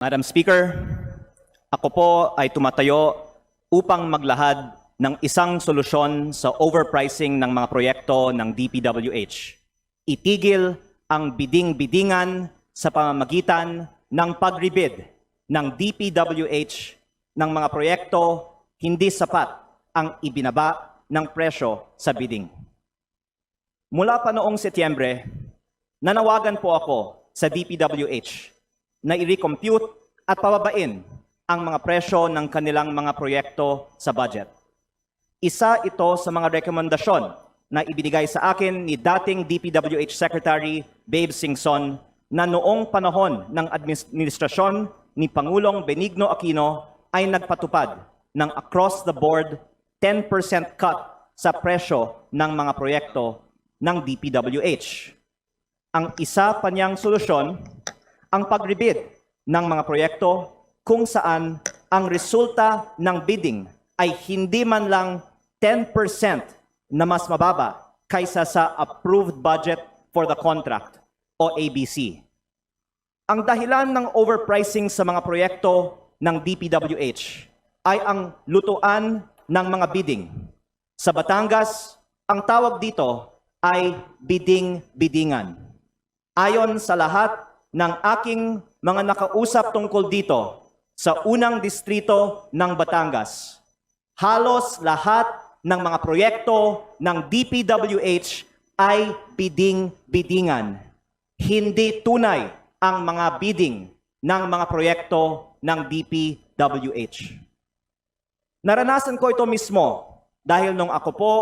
Madam Speaker, ako po ay tumatayo upang maglahad ng isang solusyon sa overpricing ng mga proyekto ng DPWH. Itigil ang biding-bidingan sa pamamagitan ng pag-rebid ng DPWH ng mga proyekto hindi sapat ang ibinaba ng presyo sa bidding. Mula pa noong Setyembre, nanawagan po ako sa DPWH na i-recompute at pababain ang mga presyo ng kanilang mga proyekto sa budget. Isa ito sa mga rekomendasyon na ibinigay sa akin ni dating DPWH Secretary Babe Singson na noong panahon ng administrasyon ni Pangulong Benigno Aquino ay nagpatupad ng across-the-board 10% cut sa presyo ng mga proyekto ng DPWH. Ang isa pa niyang solusyon ang pag-rebid ng mga proyekto kung saan ang resulta ng bidding ay hindi man lang 10% na mas mababa kaysa sa approved budget for the contract o ABC. Ang dahilan ng overpricing sa mga proyekto ng DPWH ay ang lutuan ng mga bidding. Sa Batangas, ang tawag dito ay bidding-biddingan. Ayon sa lahat ng aking mga nakausap tungkol dito sa unang distrito ng Batangas, halos lahat ng mga proyekto ng DPWH ay bidding-biddingan. Hindi tunay ang mga bidding ng mga proyekto ng DPWH. Naranasan ko ito mismo dahil nung ako po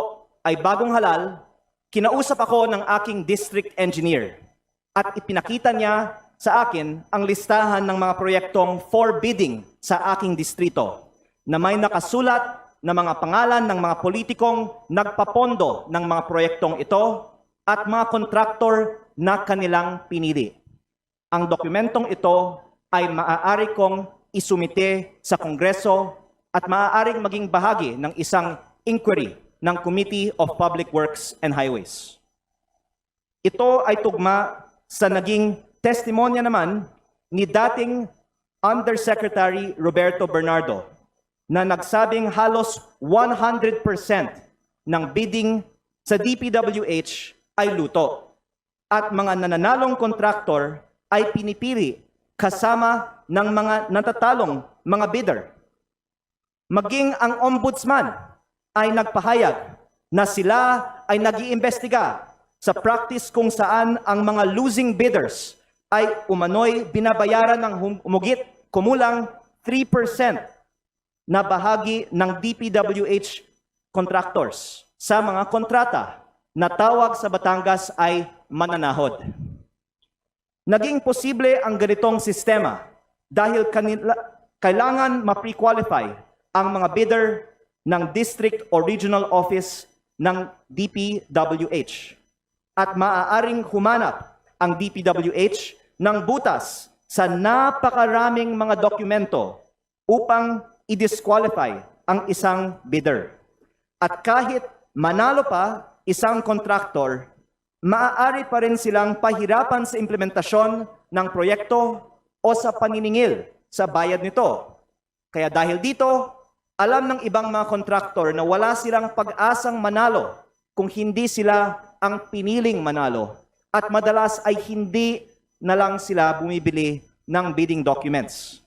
ay bagong halal, kinausap ako ng aking district engineer at ipinakita niya sa akin ang listahan ng mga proyektong for bidding sa aking distrito na may nakasulat na mga pangalan ng mga politikong nagpapondo ng mga proyektong ito at mga kontraktor na kanilang pinili. Ang dokumentong ito ay maaari kong isumite sa Kongreso at maaaring maging bahagi ng isang inquiry ng Committee of Public Works and Highways. Ito ay tugma sa naging testimonya naman ni dating Undersecretary Roberto Bernardo na nagsabing halos 100% ng bidding sa DPWH ay luto at mga nananalong kontraktor ay pinipili kasama ng mga natatalong mga bidder. Maging ang ombudsman ay nagpahayag na sila ay nag-iimbestiga sa practice kung saan ang mga losing bidders ay umano'y binabayaran ng humugit kumulang 3% na bahagi ng DPWH contractors sa mga kontrata na tawag sa Batangas ay mananahod. Naging posible ang ganitong sistema dahil kailangan ma-pre-qualify ang mga bidder ng district or regional office ng DPWH. At maaaring humanap ang DPWH ng butas sa napakaraming mga dokumento upang i-disqualify ang isang bidder. At kahit manalo pa isang kontraktor, maaari pa rin silang pahirapan sa implementasyon ng proyekto o sa paniningil sa bayad nito. Kaya dahil dito, alam ng ibang mga kontraktor na wala silang pag-asang manalo kung hindi sila ang piniling manalo at madalas ay hindi na lang sila bumibili ng bidding documents.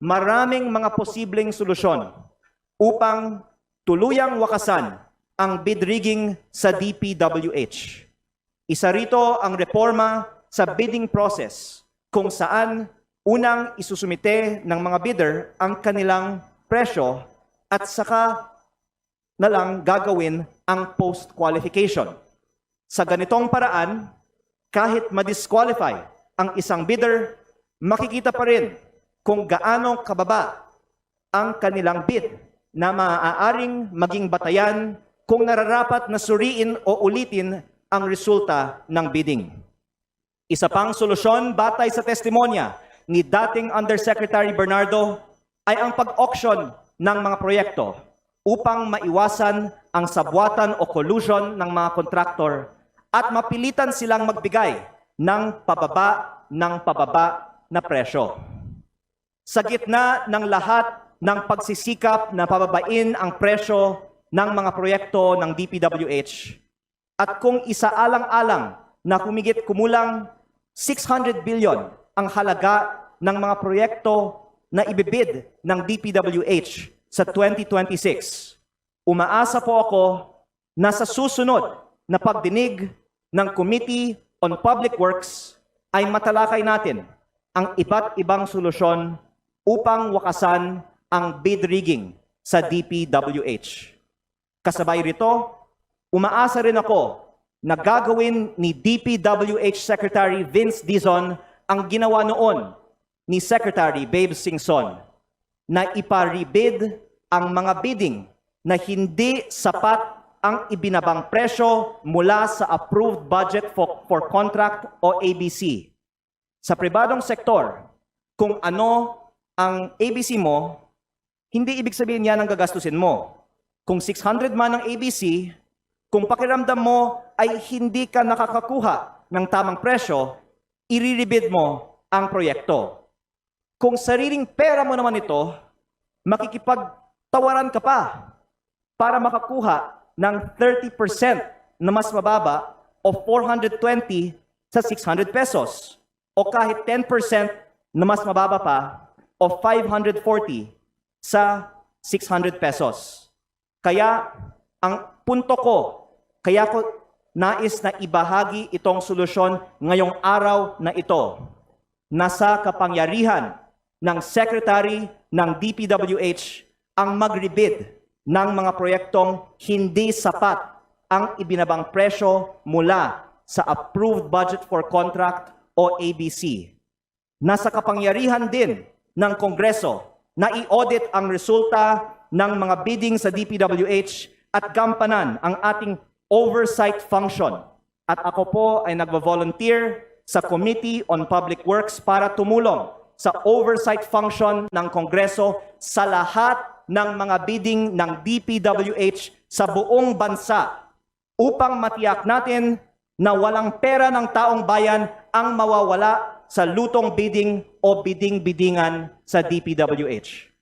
Maraming mga posibleng solusyon upang tuluyang wakasan ang bid rigging sa DPWH. Isa rito ang reforma sa bidding process kung saan unang isusumite ng mga bidder ang kanilang presyo at saka na lang gagawin ang post-qualification. Sa ganitong paraan, kahit ma-disqualify ang isang bidder, makikita pa rin kung gaano kababa ang kanilang bid na maaaring maging batayan kung nararapat na suriin o ulitin ang resulta ng bidding. Isa pang solusyon batay sa testimonya ni dating Undersecretary Bernardo ay ang pag-auction ng mga proyekto upang maiwasan ang sabwatan o collusion ng mga kontraktor at mapilitan silang magbigay ng pababa na presyo. Sa gitna ng lahat ng pagsisikap na pababain ang presyo ng mga proyekto ng DPWH, at kung isaalang-alang na humigit kumulang 600 billion ang halaga ng mga proyekto na ibibid ng DPWH sa 2026, umaasa po ako na sa susunod na pagdinig ng Committee on Public Works ay matalakay natin ang iba't ibang solusyon upang wakasan ang bid rigging sa DPWH. Kasabay rito, umaasa rin ako na gagawin ni DPWH Secretary Vince Dizon ang ginawa noon ni Secretary Babe Singson na ipa-rebid ang mga bidding na hindi sapat ang ibinabang presyo mula sa Approved Budget for Contract o ABC. Sa pribadong sektor, kung ano ang ABC mo, hindi ibig sabihin yan ang gagastusin mo. Kung 600 man ang ABC, kung pakiramdam mo ay hindi ka nakakakuha ng tamang presyo, i-rebid mo ang proyekto. Kung sariling pera mo naman ito, makikipagtawaran ka pa para makakuha ng 30% na mas mababa o 420 sa 600 pesos o kahit 10% na mas mababa pa o 540 sa 600 pesos. Kaya ang punto ko, kaya ko nais na ibahagi itong solusyon ngayong araw na ito. Nasa kapangyarihan ng Secretary ng DPWH ang mag-rebid ng mga proyektong hindi sapat ang ibinabang presyo mula sa Approved Budget for Contract o ABC. Nasa kapangyarihan din ng Kongreso na i-audit ang resulta ng mga bidding sa DPWH at gampanan ang ating oversight function. At ako po ay nagvo-volunteer sa Committee on Public Works para tumulong sa oversight function ng Kongreso sa lahat ng mga bidding ng DPWH sa buong bansa upang matiyak natin na walang pera ng taong bayan ang mawawala sa lutong bidding o bidding-biddingan sa DPWH.